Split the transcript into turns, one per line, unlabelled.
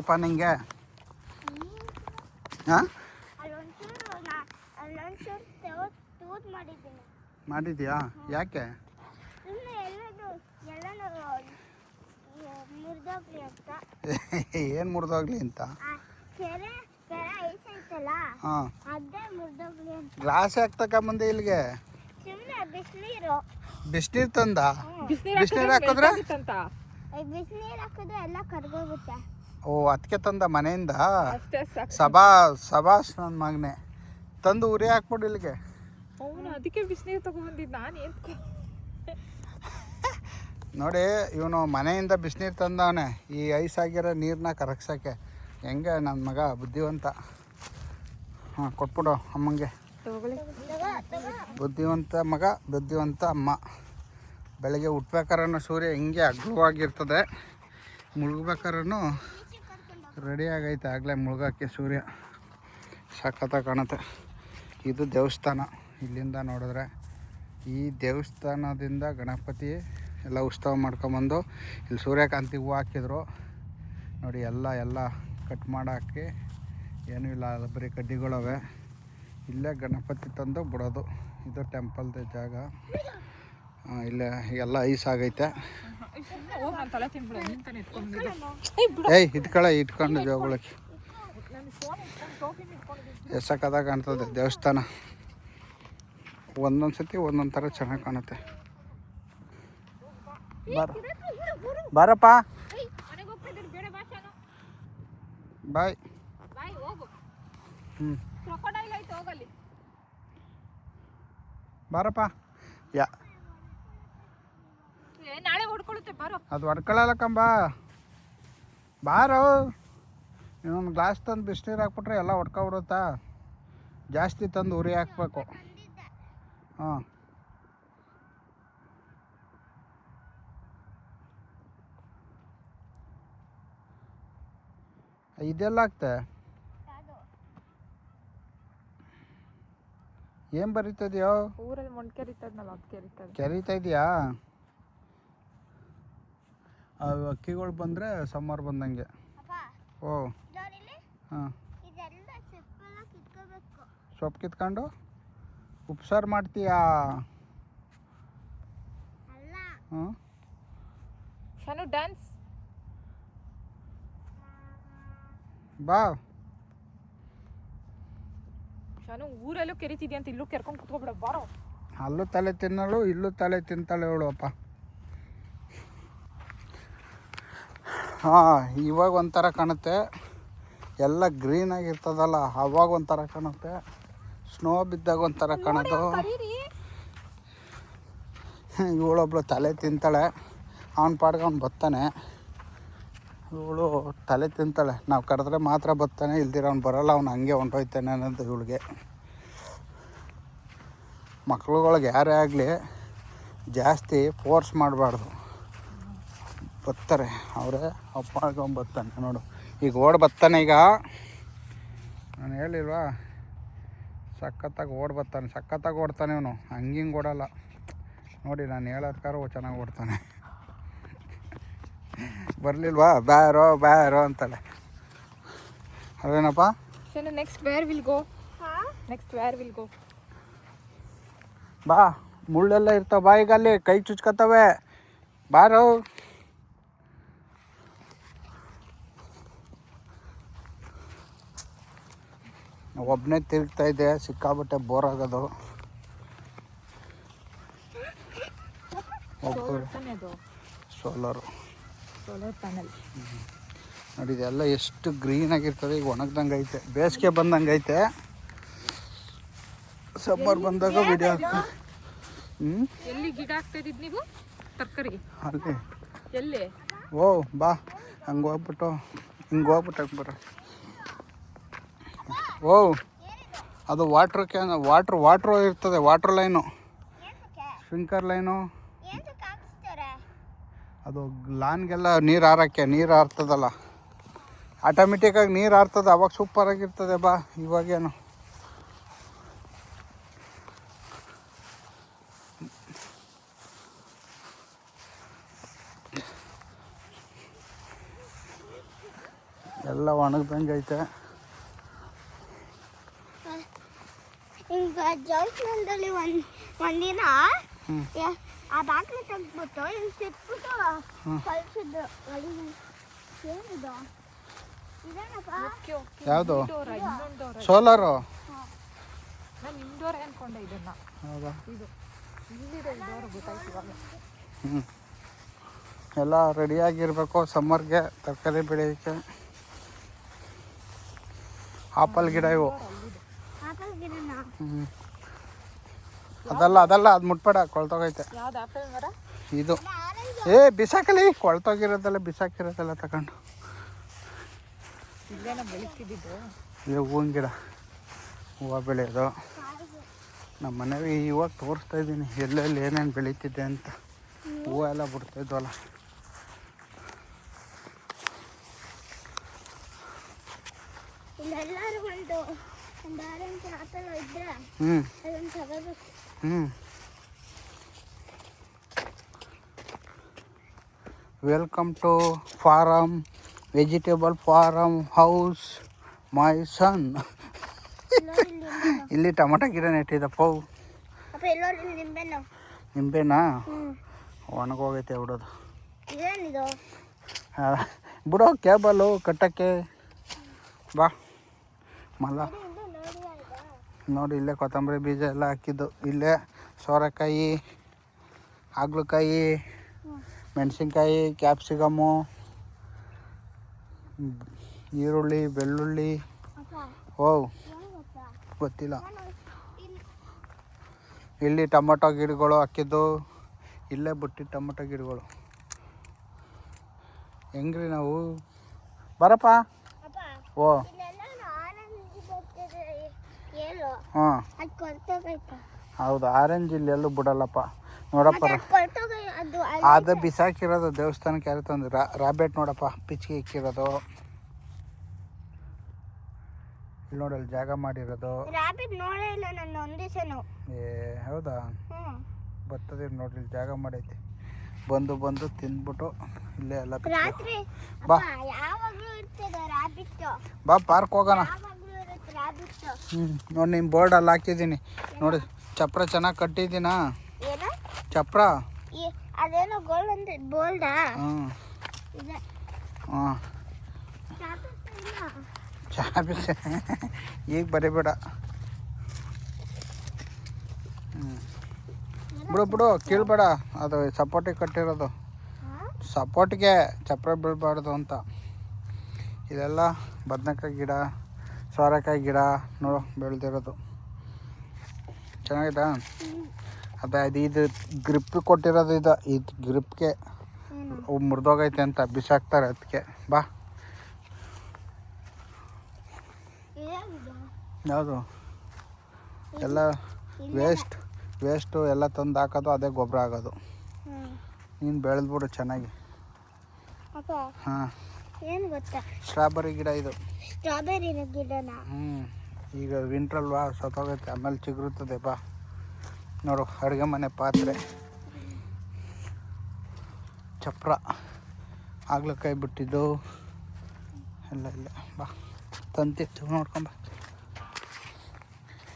ಅಪ್ಪ ನಿಂಗೆ ಹಾಂ ಮಾಡಿದ್ಯಾ? ಯಾಕೆ? ಏನು ಮುರಿದೋಗ್ಲಿ ಅಂತ? ಹಾಂ, ಗ್ಲಾಸ್ ಯಾಕೆ ತಗೊಂಬಂದೆ ಇಲ್ಲಿಗೆ? ಬಿಸಿನೀರು ತಂದ? ಬಿಸಿನೀರು ಹಾಕಿದ್ರೆ
ಎಲ್ಲ ಕರ್ಗೋಗುತ್ತೆ.
ಓ, ಅದಕ್ಕೆ ತಂದ ಮನೆಯಿಂದ? ಸಬಾಸ್ ನನ್ನ ಮಗನೆ, ತಂದು ಉರಿ ಹಾಕ್ಬಿಡು ಇಲ್ಲಿಗೆ.
ಅವನು ಅದಕ್ಕೆ ಬಿಸಿನೀರು ತಗೊಂಡ್ಬಂದಿದ್ದು. ನಾನು ಏನು
ನೋಡಿ, ಇವನು ಮನೆಯಿಂದ ಬಿಸಿನೀರು ತಂದವನೆ ಈ ಐಸ್ ಆಗಿರೋ ನೀರನ್ನ ಕರಗ್ಸೋಕ್ಕೆ. ಹೆಂಗೆ ನನ್ನ ಮಗ ಬುದ್ಧಿವಂತ. ಹಾಂ, ಕೊಟ್ಬಿಡು ಅಮ್ಮಂಗೆ. ಬುದ್ಧಿವಂತ ಮಗ, ಬುದ್ಧಿವಂತ ಅಮ್ಮ. ಬೆಳಗ್ಗೆ ಉಟ್ಬೇಕಾದ್ರೂ ಸೂರ್ಯ ಹಿಂಗೆ ಅಗ್ಲವಾಗಿರ್ತದೆ, ಮುಳುಗ್ಬೇಕಾದ್ರೂ ರೆಡಿ ಆಗೈತೆ ಆಗಲೇ ಮುಳುಗೋಕ್ಕೆ ಸೂರ್ಯ. ಸಖತ್ತಾಗಿ ಕಾಣುತ್ತೆ. ಇದು ದೇವಸ್ಥಾನ. ಇಲ್ಲಿಂದ ನೋಡಿದ್ರೆ ಈ ದೇವಸ್ಥಾನದಿಂದ ಗಣಪತಿ ಎಲ್ಲ ಉತ್ಸವ ಮಾಡ್ಕೊಂಬಂದು ಇಲ್ಲಿ ಸೂರ್ಯಕಾಂತಿ ಹೂವು ಹಾಕಿದ್ರು ನೋಡಿ. ಎಲ್ಲ ಕಟ್ ಮಾಡಾಕಿ ಏನೂ ಇಲ್ಲ, ಅದು ಬರೀ ಕಡ್ಡಿಗಳವೆ. ಇಲ್ಲೇ ಗಣಪತಿ ತಂದು ಬಿಡೋದು. ಇದು ಟೆಂಪಲ್ದ ಜಾಗ. ಇಲ್ಲೇ ಎಲ್ಲ ಐಸ್ ಆಗೈತೆ. ಏಯ್ ಇಟ್ಕೊಂಡು ಜೋಗಳಕ್ಕೆ ಎಸಕದಾಗ ಕಾಣ್ತದೆ ದೇವಸ್ಥಾನ. ಒಂದೊಂದು ಸತಿ ಒಂದೊಂದು ಥರ ಚೆನ್ನಾಗಿ ಕಾಣುತ್ತೆ. ಬಾರಪ್ಪ, ಬಾಯ್. ಬಾರಪ್ಪ. ಅದು ಹೊಡ್ಕೊಳ್ಳಲ್ಲ ಕಂಬ. ಬಾರೋ, ಇನ್ನೊಂದು ಗ್ಲಾಸ್ ತಂದು ಬಿಸಿನೀರು ಹಾಕ್ಬಿಟ್ರೆ ಎಲ್ಲ ಹೊಡ್ಕೊಬಿಡುತ್ತಾ? ಜಾಸ್ತಿ ತಂದು ಉರಿ ಹಾಕ್ಬೇಕು. ಹಾಂ, ಇದೆಲ್ಲ ಆಗ್ತೆ. ಏನು ಬರೀತದ್ಯೋ?
ಊರಲ್ಲಿ ಮಣ್ಣು ಕೆರಿತದ್ನಲ್ಲ, ಅದು
ಕೆರೀತಾ ಇದೆಯಾ? ಅವು ಅಕ್ಕಿಗಳು ಬಂದರೆ ಸಮ್ಮರ್ ಬಂದಂಗೆ. ಓ ಹಾಂ, ಸೊಪ್ಪು ಕಿತ್ಕೊಂಡು ಉಪ್ಸಾರು ಮಾಡ್ತೀಯಾ? ಹಾಂ,
ಶಾನು ಡ್ಯಾನ್ಸ್
ಬಾ.
ಶಾನು ಊರಲ್ಲೂ ಕೆರಿತಿದ್ಯಾ ಅಂತ ಇಲ್ಲೂ ಕೆರ್ಕೊಂಡು ಕುತ್ಕೊಬಿಡ. ಬಾರೋ.
ಅಲ್ಲೂ ತಲೆ ತಿನ್ನಳು, ಇಲ್ಲೂ ತಲೆ ತಿಂತಾಳೆ ಹೇಳು ಅಪ್ಪ. ಹಾಂ, ಇವಾಗ ಒಂಥರ ಕಾಣುತ್ತೆ. ಎಲ್ಲ ಗ್ರೀನಾಗಿರ್ತದಲ್ಲ, ಅವಾಗ ಒಂಥರ ಕಾಣುತ್ತೆ. ಸ್ನೋ ಬಿದ್ದಾಗ ಒಂಥರ ಕಾಣೋದು. ಇವಳೊಬ್ಳು ತಲೆ ತಿಂತಾಳೆ, ಅವನ ಪಾಡ್ಗೆ ಅವ್ನು ಬರ್ತಾನೆ. ಇವಳು ತಲೆ ತಿಂತಾಳೆ, ನಾವು ಕರೆದ್ರೆ ಮಾತ್ರ ಬರ್ತಾನೆ, ಇಲ್ದಿರ ಅವ್ನು ಬರೋಲ್ಲ, ಅವ್ನು ಹಂಗೆ ಹೊಂಟೋಯ್ತಾನೆ ಅನ್ನೋದು ಇವಳಿಗೆ. ಮಕ್ಳುಗಳಿಗೆ ಯಾರೇ ಆಗಲಿ ಜಾಸ್ತಿ ಫೋರ್ಸ್ ಮಾಡಬಾರ್ದು. ಬರ್ತಾರೆ ಅವರೇ, ಅಪ್ಪ ಬರ್ತಾನೆ ನೋಡು. ಈಗ ಓಡಿ ಬರ್ತಾನೆ. ಈಗ ನಾನು ಹೇಳಿಲ್ವಾ, ಸಖತ್ತಾಗಿ ಸಖತ್ತಾಗಿ ಓಡ್ತಾನೆ ಇವನು. ಹಂಗಿಂಗೆ ಓಡಲ್ಲ ನೋಡಿ, ನಾನು ಹೇಳೋದ್ಕಾರು ಚೆನ್ನಾಗಿ ಓಡ್ತಾನೆ. ಬರಲಿಲ್ವಾ, ಬ್ಯಾರೋ ಅಂತಾಳೆ. ಅದೇನಪ್ಪ?
Next where will go?
ಬಾ, ಮುಳ್ಳೆಲ್ಲ ಇರ್ತಾವೆ, ಬಾ. ಈಗ ಅಲ್ಲಿ ಕೈ ಚುಚ್ಕೊತವೆ, ಬಾರೋ. ಒಬ್ಬನೇ ತಿರುಗ್ತಾ ಇದ್ದೆ, ಸಿಕ್ಕಾಬಿಟ್ಟೆ ಬೋರ್ ಆಗೋದು. ಸೋಲಾರ್
ಪ್ಯಾನಲ್
ನೋಡಿ, ಇದೆಲ್ಲ ಎಷ್ಟು ಗ್ರೀನಾಗಿರ್ತದೆ. ಈಗ ಒಣಗ್ದಂಗೆ ಐತೆ, ಬೇಸಿಗೆ ಬಂದಂಗೆ ಐತೆ. ಸಮ್ಮರ್ ಬಂದಾಗ ವಿಡಿಯೋ
ಎಲ್ಲಿ ಗಿಡ ಹಾಕ್ತಾಯಿದ್ದು ನೀವು? ತರಕಾರಿ
ಅಲ್ಲಿ
ಎಲ್ಲಿ?
ಓ ಬಾ, ಹಂಗೆ ಹೋಗ್ಬಿಟ್ಟು ಹಂಗೆ ಬರ. ಓ, ಅದು ವಾಟ್ರು ಇರ್ತದೆ, ವಾಟ್ರ್ ಲೈನು, ಸ್ಪ್ರಿಂಕರ್ ಲೈನು. ಅದು ಲಾನ್ಗೆಲ್ಲ ನೀರು ಹಾರ್ತದಲ್ಲ, ಆಟೋಮೆಟಿಕ್ಕಾಗಿ ನೀರು ಹಾರ್ತದೆ. ಅವಾಗ ಸೂಪರಾಗಿರ್ತದೆ. ಬಾ, ಇವಾಗೇನು ಎಲ್ಲ ಒಣಗ್ದಂಗೆ ಐತೆ.
ಈಗ ಜೋಯ್ಸ್ನಲ್ಲಿ ಒಂದಿನ ಆ ಬಾಕ್ಲಿ ತೆಗ್ದ್ಬಿಟ್ಟು ಇಲ್ಲಿ ಸಿಕ್ಬಿಟ್ಟು ಕಳ್ಸಿದ್ದು ಏನಿದು ಇದೇನಪ್ಪ?
ಯಾವುದು? ಸೋಲಾರು.
ನಾನು ಇಂಡೋರ್ ಅನ್ಕೊಂಡೆ ಇದನ್ನ.
ಹೌದಾ?
ಇದು ಇಲ್ಲಿದೆ ಇಂಡೋರ್ ಗೊತ್ತಾಯ್ತು ಇವಾಗ.
ಎಲ್ಲ ರೆಡಿಯಾಗಿರ್ಬೇಕು ಸಮ್ಮರ್ಗೆ ತರಕಾರಿ ಬೆಳೆಯೋಕ್ಕೆ. ಆಪಲ್ ಗಿಡ ಇವು.
ಆಪಲ್ ಗಿಡನ?
ಅದಲ್ಲ ಅದು ಮುಟ್ಬೇಡ, ಕೊಳ್ತೋಗೈತೆ.
ಯಾವ್ದು ಆಪಲ್ ಮರ?
ಇದು ಬಿಸಾಕಲಿ, ಕೊಳ್ತೋಗಿರೋದೆಲ್ಲ ಬಿಸಾಕಿರೋದೆಲ್ಲ ತಗೊಂಡು.
ಇಲ್ಲೇನ ಬೆಳೀತಿದ್ದು?
ಇದು ಹೂವಿನ ಗಿಡ, ಹೂವು ಬೆಳೆಯೋದು. ನಮ್ಮ ಮನೆಗೆ ಇವಾಗ ತೋರಿಸ್ತಾ ಇದ್ದೀನಿ ಎಲ್ಲೆಲ್ಲಿ ಏನೇನು ಬೆಳೀತಿದೆ ಅಂತ. ಹೂವು ಎಲ್ಲ ಬಿಡ್ತಾಯಿದ್ವಲ್ಲ.
ಇಲ್ಲೆಲ್ಲರೂ ಒಂದು ಆರೆಂಜ್ ಆಪಲ್ ಇದ್ರೆ ಅದನ್ನು ತಗೋಬೇಕು.
Welcome to farm, vegetable farm house my son. ಇಲ್ಲಿ ಟೊಮಟೊ ಗಿಡ ನೆಟ್ಟಿದ್ದಪ್ಪ. ನಿಂಬೆನಾ? ಒಣಗೋಗೈತೆ ಬಿಡೋದು. ಬಿಡೋ ಕೇಬಲು ಕಟ್ಟಕ್ಕೆ. ಬಾ ಮಲ್ಲ ನೋಡಿ, ಇಲ್ಲೇ ಕೊತ್ತಂಬರಿ ಬೀಜ ಎಲ್ಲ ಹಾಕಿದ್ದು. ಇಲ್ಲೇ ಸೋರೆಕಾಯಿ, ಹಾಗಲಕಾಯಿ, ಮೆಣಸಿನ್ಕಾಯಿ, ಕ್ಯಾಪ್ಸಿಕಮ್ಮು, ಈರುಳ್ಳಿ, ಬೆಳ್ಳುಳ್ಳಿ. ಓ ಗೊತ್ತಿಲ್ಲ. ಇಲ್ಲಿ ಟೊಮೊಟೊ ಗಿಡಗಳು ಹಾಕಿದ್ದು. ಇಲ್ಲೇ ಬಿಟ್ಟು ಟೊಮೊಟೊ ಗಿಡಗಳು. ಹೆಂಗ್ರಿ ನಾವು ಬರಪ್ಪ. ಓ ಹಾಂ ಹೌದು, ಆರೆಂಜ್ ಇಲ್ಲಿ ಎಲ್ಲೂ ಬಿಡಲ್ಲಪ್ಪ. ನೋಡಪ್ಪ, ಅದು ಬಿಸಾಕಿರೋದು ದೇವಸ್ಥಾನಕ್ಕೆ ಯಾರು ತಂದು. ರಾಬೆಟ್ ನೋಡಪ್ಪ, ಪಿಚ್ಚಿಗೆ ಇಕ್ಕಿರೋದು. ಇಲ್ಲಿ ನೋಡಲ್ಲಿ ಜಾಗ ಮಾಡಿರೋದು. ಹೌದಾ? ಬರ್ತದೆ ನೋಡ್ರಿ, ಇಲ್ಲಿ ಜಾಗ ಮಾಡೈತಿ. ಬಂದು ತಿಂದ್ಬಿಟ್ಟು ಇಲ್ಲೇ ಎಲ್ಲ. ಬಾ ಬಾ ಪಾರ್ಕ್ ಹೋಗೋಣ. ನೋಡಿ, ನಿಮ್ಮ ಬೋರ್ಡ್ ಅಲ್ಲಿ ಹಾಕಿದ್ದೀನಿ ನೋಡಿ. ಚಪ್ರ ಚೆನ್ನಾಗಿ ಕಟ್ಟಿದ್ದೀನಾ? ಚಪ್ರ
ಅದೇನೋ ಗೋಲ್ಡ್ ಅಂತ ಬೋಲ್ಡಾ?
ಹಾಂ ಈಗ ಬರಿಬೇಡ. ಬಿಡು ಕೀಳ್ಬೇಡ. ಅದು ಸಪೋರ್ಟಿಗೆ ಕಟ್ಟಿರೋದು. ಸಪೋರ್ಟ್ಗೆ ಚಪ್ರ ಬೀಳಬಾರ್ದು ಅಂತ. ಇದೆಲ್ಲ ಬದನೆಕಾಯಿ ಗಿಡ, ಸೋರೆಕಾಯಿ ಗಿಡ ನೋಡು ಬೆಳೆದಿರೋದು. ಚೆನ್ನಾಗಿದಾ? ಇದು ಗ್ರಿಪ್ ಕೊಟ್ಟಿರೋದು. ಇದು ಗ್ರಿಪ್ಗೆ ಮುರಿದೋಗೈತೆ ಅಂತ ಬಿಸಾಕ್ತಾರೆ, ಅದಕ್ಕೆ. ಬಾ. ಯಾವುದು? ಎಲ್ಲ ವೇಸ್ಟು ಎಲ್ಲ ತಂದು ಹಾಕೋದು, ಅದೇ ಗೊಬ್ಬರ ಆಗೋದು. ನೀನು ಬೆಳೆದ್ಬಿಡು ಚೆನ್ನಾಗಿ. ಹಾಂ,
ಏನು ಗೊತ್ತಾ?
ಸ್ಟ್ರಾಬೆರಿ ಗಿಡ ಇದು.
ಸ್ಟ್ರಾಬೆರಿ ಗಿಡನ?
ಈಗ ವಿಂಟ್ರಲ್ವಾ, ಸತ್ತೋಗೈತೆ, ಆಮೇಲೆ ಚಿಗುರುತ್ತದೆ. ಬಾ ನೋಡು, ಅಡುಗೆ ಮನೆ ಪಾತ್ರೆ, ಚಪ್ರ, ಹಾಗಲಕಾಯಿ ಬಿಟ್ಟಿದ್ದು ಎಲ್ಲ ಇಲ್ಲ. ಬಾ ತಂತಿತ್ತು ನೋಡ್ಕೊಂಬ.